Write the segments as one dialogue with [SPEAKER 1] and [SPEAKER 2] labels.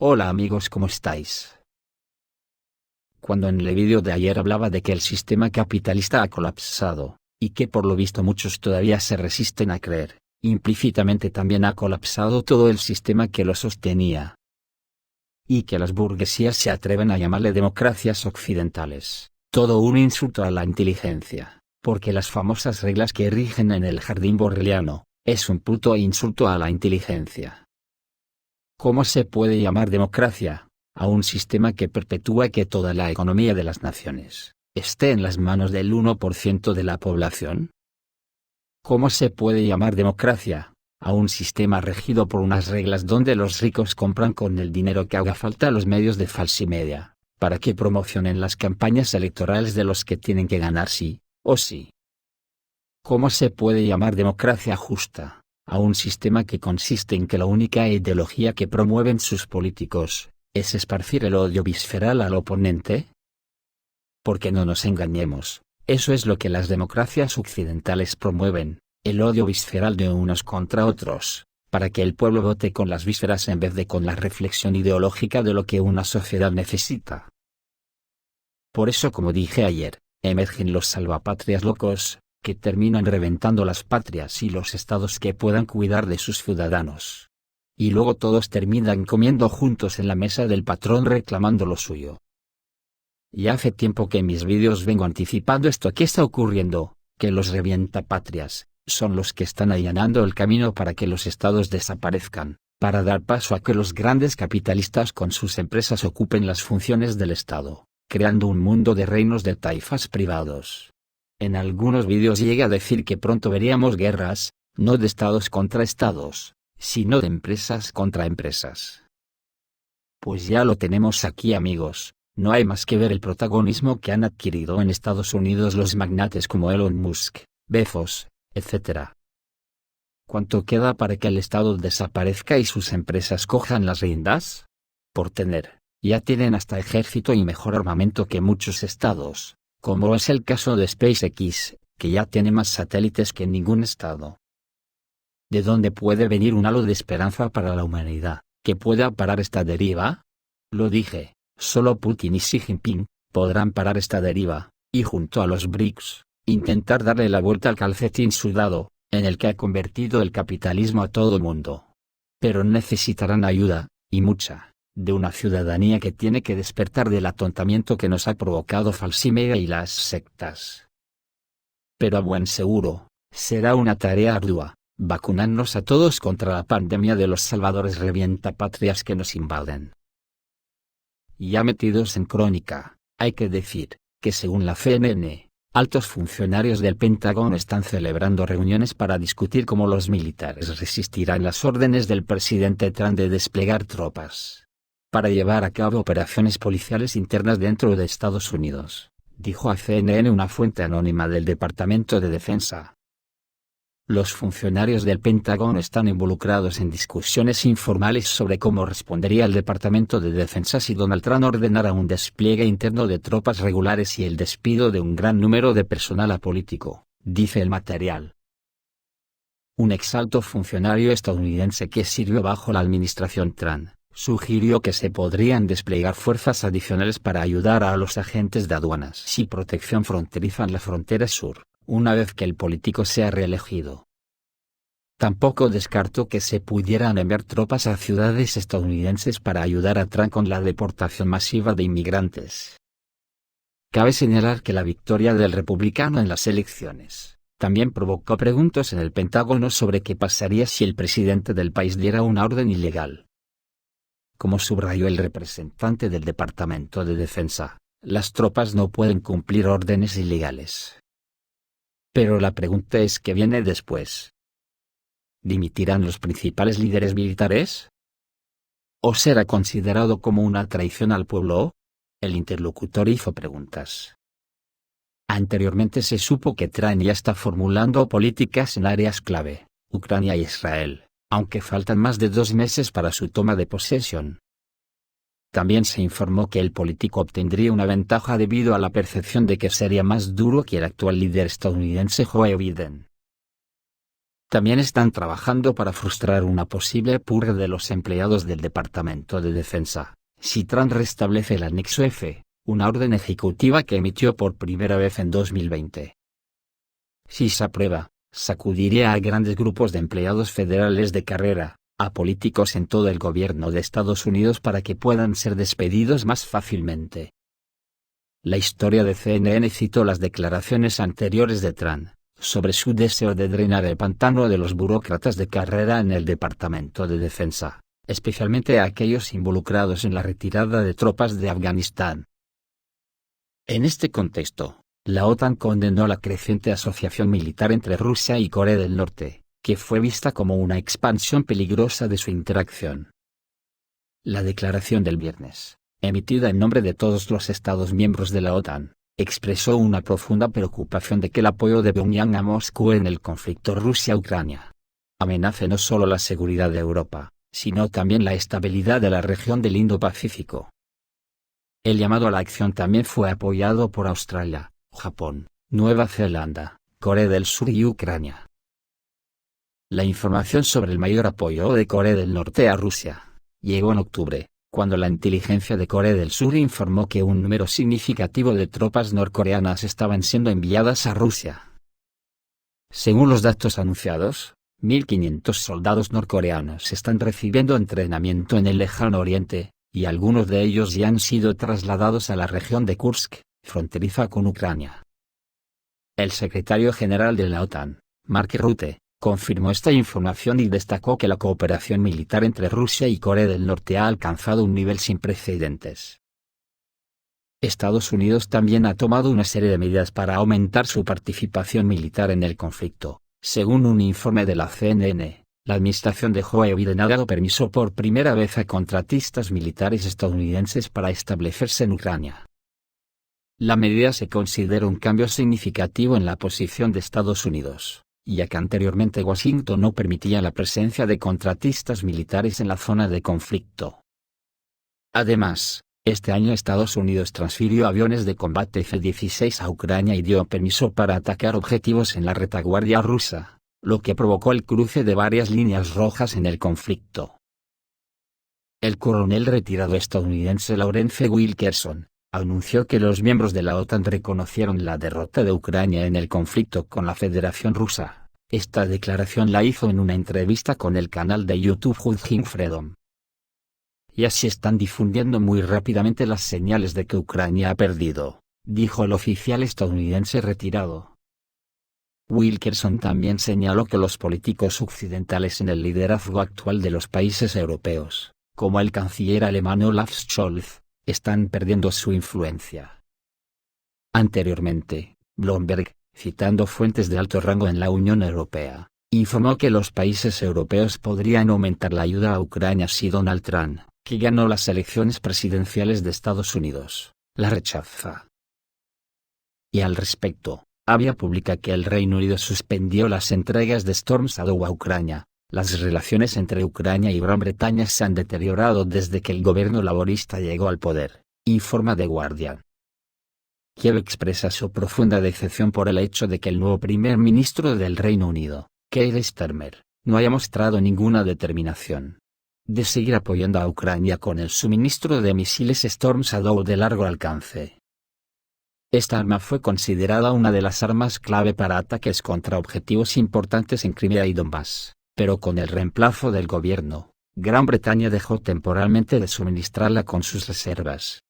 [SPEAKER 1] Hola amigos, ¿cómo estáis? Cuando en el vídeo de ayer hablaba de que el sistema capitalista ha colapsado, y que por lo visto muchos todavía se resisten a creer, implícitamente también ha colapsado todo el sistema que lo sostenía. Y que las burguesías se atreven a llamarle democracias occidentales, todo un insulto a la inteligencia, porque las famosas reglas que rigen en el jardín borreliano, es un puto insulto a la inteligencia. ¿Cómo se puede llamar democracia a un sistema que perpetúa que toda la economía de las naciones esté en las manos del 1% de la población? ¿Cómo se puede llamar democracia a un sistema regido por unas reglas donde los ricos compran con el dinero que haga falta a los medios de falsimedia, para que promocionen las campañas electorales de los que tienen que ganar sí o sí? ¿Cómo se puede llamar democracia justa a un sistema que consiste en que la única ideología que promueven sus políticos es esparcir el odio visceral al oponente? Porque no nos engañemos, eso es lo que las democracias occidentales promueven, el odio visceral de unos contra otros, para que el pueblo vote con las vísceras en vez de con la reflexión ideológica de lo que una sociedad necesita. Por eso, como dije ayer, emergen los salvapatrias locos, que terminan reventando las patrias y los estados que puedan cuidar de sus ciudadanos. Y luego todos terminan comiendo juntos en la mesa del patrón reclamando lo suyo. Y hace tiempo que en mis vídeos vengo anticipando esto que está ocurriendo, que los revientapatrias son los que están allanando el camino para que los estados desaparezcan, para dar paso a que los grandes capitalistas con sus empresas ocupen las funciones del Estado, creando un mundo de reinos de taifas privados. En algunos vídeos llegué a decir que pronto veríamos guerras, no de estados contra estados, sino de empresas contra empresas. Pues ya lo tenemos aquí amigos, no hay más que ver el protagonismo que han adquirido en Estados Unidos los magnates como Elon Musk, Bezos, etc. ¿Cuánto queda para que el Estado desaparezca y sus empresas cojan las riendas? Por tener, ya tienen hasta ejército y mejor armamento que muchos estados, como es el caso de SpaceX, que ya tiene más satélites que ningún estado. ¿De dónde puede venir un halo de esperanza para la humanidad, que pueda parar esta deriva? Lo dije, solo Putin y Xi Jinping podrán parar esta deriva, y junto a los BRICS, intentar darle la vuelta al calcetín sudado, en el que ha convertido el capitalismo a todo mundo. Pero necesitarán ayuda, y mucha, de una ciudadanía que tiene que despertar del atontamiento que nos ha provocado falsimedia y las sectas. Pero a buen seguro, será una tarea ardua, vacunarnos a todos contra la pandemia de los salvadores revientapatrias que nos invaden. Ya metidos en crónica, hay que decir, que según la CNN, altos funcionarios del Pentágono están celebrando reuniones para discutir cómo los militares resistirán las órdenes del presidente Trump de desplegar tropas para llevar a cabo operaciones policiales internas dentro de Estados Unidos, dijo a CNN una fuente anónima del Departamento de Defensa. Los funcionarios del Pentágono están involucrados en discusiones informales sobre cómo respondería el Departamento de Defensa si Donald Trump ordenara un despliegue interno de tropas regulares y el despido de un gran número de personal apolítico, dice el material. Un exalto funcionario estadounidense que sirvió bajo la administración Trump sugirió que se podrían desplegar fuerzas adicionales para ayudar a los agentes de aduanas y protección fronteriza en la frontera sur, una vez que el político sea reelegido. Tampoco descartó que se pudieran enviar tropas a ciudades estadounidenses para ayudar a Trump con la deportación masiva de inmigrantes. Cabe señalar que la victoria del republicano en las elecciones también provocó preguntas en el Pentágono sobre qué pasaría si el presidente del país diera una orden ilegal. Como subrayó el representante del Departamento de Defensa, las tropas no pueden cumplir órdenes ilegales. Pero la pregunta es ¿qué viene después? ¿Dimitirán los principales líderes militares? ¿O será considerado como una traición al pueblo? El interlocutor hizo preguntas. Anteriormente se supo que Trump ya está formulando políticas en áreas clave, Ucrania y Israel, aunque faltan más de 2 meses para su toma de posesión. También se informó que el político obtendría una ventaja debido a la percepción de que sería más duro que el actual líder estadounidense Joe Biden. También están trabajando para frustrar una posible purga de los empleados del Departamento de Defensa, si Trump restablece el Anexo F, una orden ejecutiva que emitió por primera vez en 2020. Si se aprueba, sacudiría a grandes grupos de empleados federales de carrera, a políticos en todo el gobierno de Estados Unidos para que puedan ser despedidos más fácilmente. La historia de CNN citó las declaraciones anteriores de Trump sobre su deseo de drenar el pantano de los burócratas de carrera en el Departamento de Defensa, especialmente a aquellos involucrados en la retirada de tropas de Afganistán. En este contexto, la OTAN condenó la creciente asociación militar entre Rusia y Corea del Norte, que fue vista como una expansión peligrosa de su interacción. La declaración del viernes, emitida en nombre de todos los Estados miembros de la OTAN, expresó una profunda preocupación de que el apoyo de Pyongyang a Moscú en el conflicto Rusia-Ucrania amenace no solo la seguridad de Europa, sino también la estabilidad de la región del Indo-Pacífico. El llamado a la acción también fue apoyado por Australia, Japón, Nueva Zelanda, Corea del Sur y Ucrania. La información sobre el mayor apoyo de Corea del Norte a Rusia llegó en octubre, cuando la inteligencia de Corea del Sur informó que un número significativo de tropas norcoreanas estaban siendo enviadas a Rusia. Según los datos anunciados, 1.500 soldados norcoreanos están recibiendo entrenamiento en el Lejano Oriente, y algunos de ellos ya han sido trasladados a la región de Kursk, fronteriza con Ucrania. El secretario general de la OTAN, Mark Rutte, confirmó esta información y destacó que la cooperación militar entre Rusia y Corea del Norte ha alcanzado un nivel sin precedentes. Estados Unidos también ha tomado una serie de medidas para aumentar su participación militar en el conflicto. Según un informe de la CNN, la administración de Joe Biden ha dado permiso por primera vez a contratistas militares estadounidenses para establecerse en Ucrania. La medida se considera un cambio significativo en la posición de Estados Unidos, ya que anteriormente Washington no permitía la presencia de contratistas militares en la zona de conflicto. Además, este año Estados Unidos transfirió aviones de combate F-16 a Ucrania y dio permiso para atacar objetivos en la retaguardia rusa, lo que provocó el cruce de varias líneas rojas en el conflicto. El coronel retirado estadounidense Lawrence Wilkerson anunció que los miembros de la OTAN reconocieron la derrota de Ucrania en el conflicto con la Federación Rusa. Esta declaración la hizo en una entrevista con el canal de YouTube Judging Freedom. Y así están difundiendo muy rápidamente las señales de que Ucrania ha perdido, dijo el oficial estadounidense retirado. Wilkerson también señaló que los políticos occidentales en el liderazgo actual de los países europeos, como el canciller alemán Olaf Scholz, están perdiendo su influencia. Anteriormente, Bloomberg, citando fuentes de alto rango en la Unión Europea, informó que los países europeos podrían aumentar la ayuda a Ucrania si Donald Trump, que ganó las elecciones presidenciales de Estados Unidos, la rechaza. Y al respecto, Avia publica que el Reino Unido suspendió las entregas de Storm Shadow a Ucrania. Las relaciones entre Ucrania y Gran Bretaña se han deteriorado desde que el gobierno laborista llegó al poder, informa The Guardian. Kiev expresa su profunda decepción por el hecho de que el nuevo primer ministro del Reino Unido, Keir Starmer, no haya mostrado ninguna determinación de seguir apoyando a Ucrania con el suministro de misiles Storm Shadow de largo alcance. Esta arma fue considerada una de las armas clave para ataques contra objetivos importantes en Crimea y Donbass. Pero con el reemplazo del gobierno, Gran Bretaña dejó temporalmente de suministrarla con sus reservas.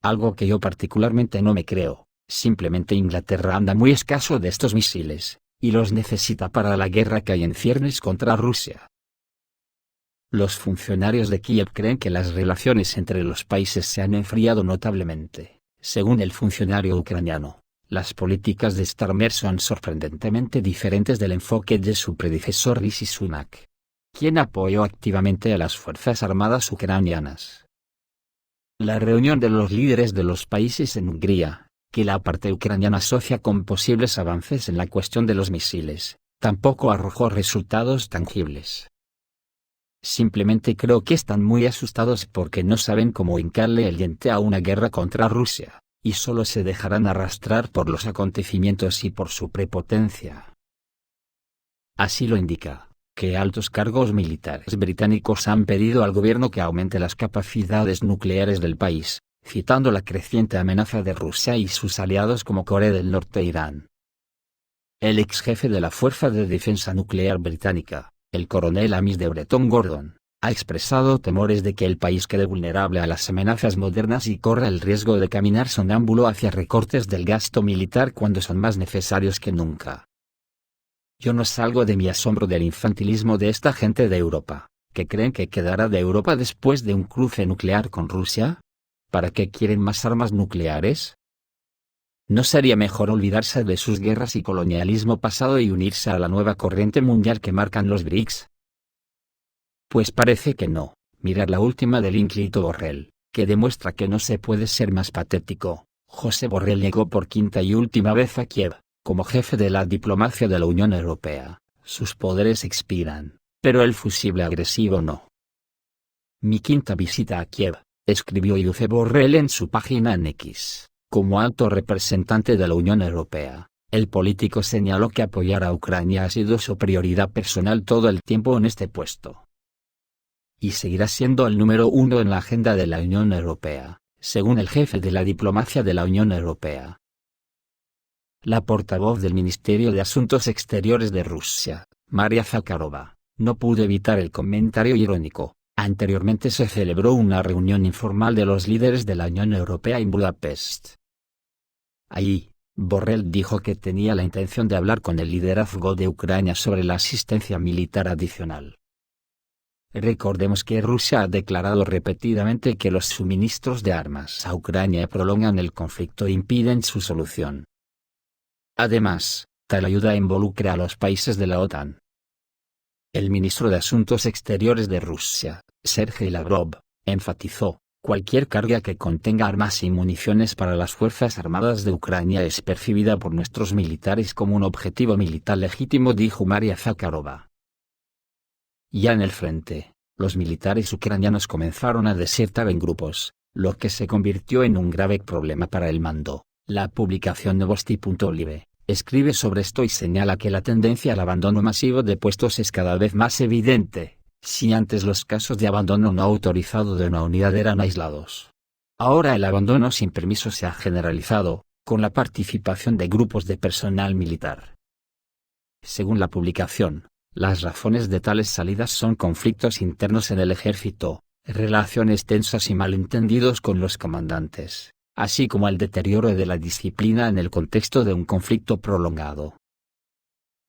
[SPEAKER 1] Algo que yo particularmente no me creo, simplemente Inglaterra anda muy escaso de estos misiles, y los necesita para la guerra que hay en ciernes contra Rusia. Los funcionarios de Kiev creen que las relaciones entre los países se han enfriado notablemente. Según el funcionario ucraniano, las políticas de Starmer son sorprendentemente diferentes del enfoque de su predecesor Rishi Sunak, quien apoyó activamente a las Fuerzas Armadas ucranianas. La reunión de los líderes de los países en Hungría, que la parte ucraniana asocia con posibles avances en la cuestión de los misiles, tampoco arrojó resultados tangibles. Simplemente creo que están muy asustados porque no saben cómo hincarle el diente a una guerra contra Rusia, y solo se dejarán arrastrar por los acontecimientos y por su prepotencia. Así lo indica, que altos cargos militares británicos han pedido al gobierno que aumente las capacidades nucleares del país, citando la creciente amenaza de Rusia y sus aliados como Corea del Norte e Irán. El ex jefe de la Fuerza de Defensa Nuclear británica, el coronel Amis de Breton Gordon, ha expresado temores de que el país quede vulnerable a las amenazas modernas y corra el riesgo de caminar sonámbulo hacia recortes del gasto militar cuando son más necesarios que nunca. Yo no salgo de mi asombro del infantilismo de esta gente de Europa, que creen que quedará de Europa después de un cruce nuclear con Rusia. ¿Para qué quieren más armas nucleares? ¿No sería mejor olvidarse de sus guerras y colonialismo pasado y unirse a la nueva corriente mundial que marcan los BRICS? Pues parece que no. Mirad la última del ínclito Borrell, que demuestra que no se puede ser más patético. Josep Borrell llegó por quinta y última vez a Kiev, como jefe de la diplomacia de la Unión Europea. Sus poderes expiran, pero el fusible agresivo no. Mi quinta visita a Kiev, escribió Josep Borrell en su página en X. Como alto representante de la Unión Europea, el político señaló que apoyar a Ucrania ha sido su prioridad personal todo el tiempo en este puesto. Y seguirá siendo el número uno en la agenda de la Unión Europea, según el jefe de la diplomacia de la Unión Europea. La portavoz del Ministerio de Asuntos Exteriores de Rusia, Maria Zakharova, no pudo evitar el comentario irónico. Anteriormente se celebró una reunión informal de los líderes de la Unión Europea en Budapest. Allí, Borrell dijo que tenía la intención de hablar con el liderazgo de Ucrania sobre la asistencia militar adicional. Recordemos que Rusia ha declarado repetidamente que los suministros de armas a Ucrania prolongan el conflicto e impiden su solución. Además, tal ayuda involucra a los países de la OTAN. El ministro de Asuntos Exteriores de Rusia, Sergei Lavrov, enfatizó: cualquier carga que contenga armas y municiones para las Fuerzas Armadas de Ucrania es percibida por nuestros militares como un objetivo militar legítimo, dijo Maria Zakharova. Ya en el frente, los militares ucranianos comenzaron a desertar en grupos, lo que se convirtió en un grave problema para el mando. La publicación Novosti.live escribe sobre esto y señala que la tendencia al abandono masivo de puestos es cada vez más evidente. Si antes los casos de abandono no autorizado de una unidad eran aislados, ahora el abandono sin permiso se ha generalizado, con la participación de grupos de personal militar. Según la publicación, las razones de tales salidas son conflictos internos en el ejército, relaciones tensas y malentendidos con los comandantes, así como el deterioro de la disciplina en el contexto de un conflicto prolongado.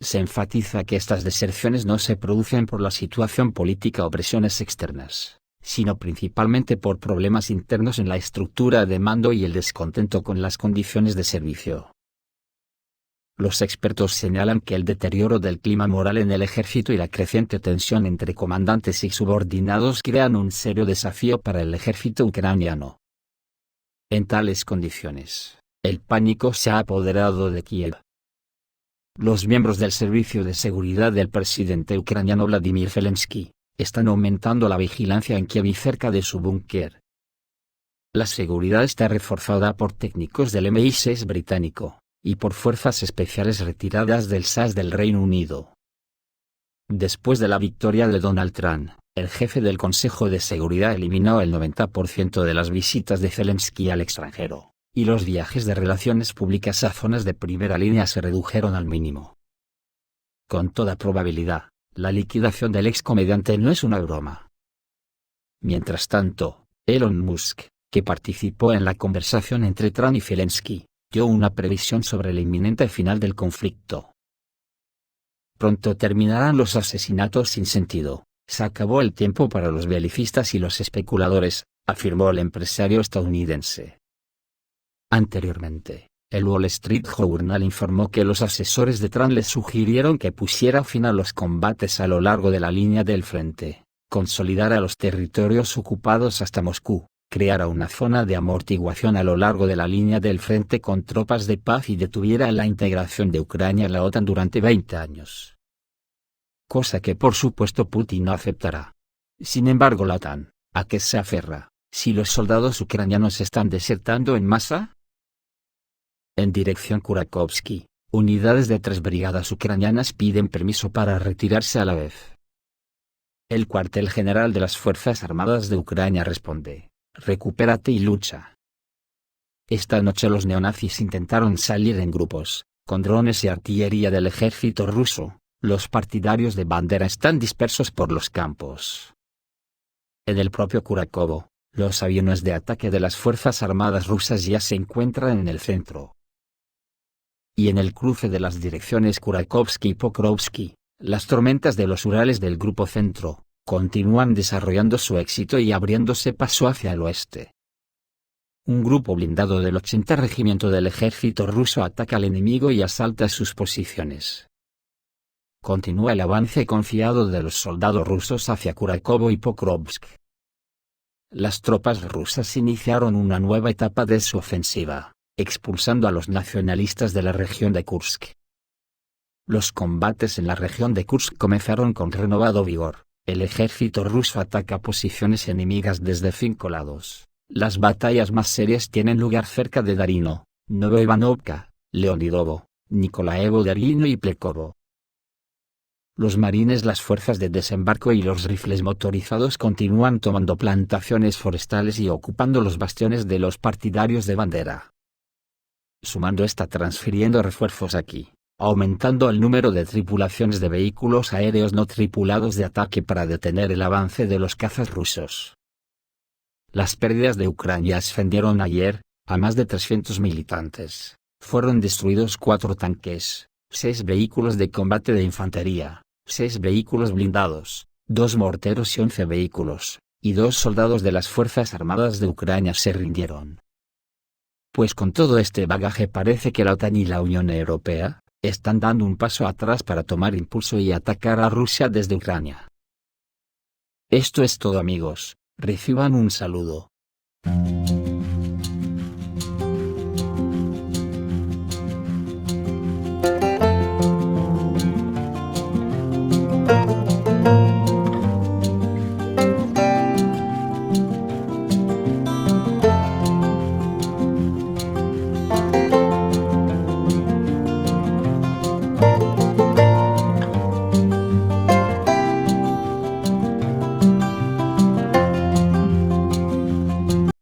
[SPEAKER 1] Se enfatiza que estas deserciones no se producen por la situación política o presiones externas, sino principalmente por problemas internos en la estructura de mando y el descontento con las condiciones de servicio. Los expertos señalan que el deterioro del clima moral en el ejército y la creciente tensión entre comandantes y subordinados crean un serio desafío para el ejército ucraniano. En tales condiciones, el pánico se ha apoderado de Kiev. Los miembros del Servicio de Seguridad del presidente ucraniano Vladimir Zelensky están aumentando la vigilancia en Kiev y cerca de su búnker. La seguridad está reforzada por técnicos del MI6 británico y por fuerzas especiales retiradas del SAS del Reino Unido. Después de la victoria de Donald Trump, el jefe del Consejo de Seguridad eliminó el 90% de las visitas de Zelensky al extranjero, y los viajes de relaciones públicas a zonas de primera línea se redujeron al mínimo. Con toda probabilidad, la liquidación del ex comediante no es una broma. Mientras tanto, Elon Musk, que participó en la conversación entre Trump y Zelensky, dio una previsión sobre el inminente final del conflicto. Pronto terminarán los asesinatos sin sentido, se acabó el tiempo para los belicistas y los especuladores, afirmó el empresario estadounidense. Anteriormente, el Wall Street Journal informó que los asesores de Trump le sugirieron que pusiera fin a los combates a lo largo de la línea del frente, consolidara los territorios ocupados hasta Moscú, creara una zona de amortiguación a lo largo de la línea del frente con tropas de paz y detuviera la integración de Ucrania en la OTAN durante 20 años. Cosa que por supuesto Putin no aceptará. Sin embargo, la OTAN, ¿a qué se aferra, si los soldados ucranianos están desertando en masa? En dirección Kurakovsky, unidades de 3 brigadas ucranianas piden permiso para retirarse a la vez. El cuartel general de las Fuerzas Armadas de Ucrania responde: recupérate y lucha. Esta noche los neonazis intentaron salir en grupos, con drones y artillería del ejército ruso. Los partidarios de Bandera están dispersos por los campos. En el propio Kurakovo, los aviones de ataque de las Fuerzas Armadas rusas ya se encuentran en el centro. Y en el cruce de las direcciones Kurakovsky y Pokrovsky, las tormentas de los Urales del Grupo Centro continúan desarrollando su éxito y abriéndose paso hacia el oeste. Un grupo blindado del 80 Regimiento del Ejército ruso ataca al enemigo y asalta sus posiciones. Continúa el avance confiado de los soldados rusos hacia Kurakovo y Pokrovsk. Las tropas rusas iniciaron una nueva etapa de su ofensiva, expulsando a los nacionalistas de la región de Kursk. Los combates en la región de Kursk comenzaron con renovado vigor. El ejército ruso ataca posiciones enemigas desde 5 lados. Las batallas más serias tienen lugar cerca de Darino, Novoivanovka, Leonidovo, Nikolaevo Darino y Plekovo. Los marines, las fuerzas de desembarco y los rifles motorizados continúan tomando plantaciones forestales y ocupando los bastiones de los partidarios de Bandera. Sumando está transfiriendo refuerzos aquí, aumentando el número de tripulaciones de vehículos aéreos no tripulados de ataque para detener el avance de los cazas rusos. Las pérdidas de Ucrania ascendieron ayer a más de 300 militantes. Fueron destruidos 4 tanques, 6 vehículos de combate de infantería, 6 vehículos blindados, 2 morteros y 11 vehículos, y 2 soldados de las Fuerzas Armadas de Ucrania se rindieron. Pues con todo este bagaje parece que la OTAN y la Unión Europea están dando un paso atrás para tomar impulso y atacar a Rusia desde Ucrania. Esto es todo, amigos, reciban un saludo.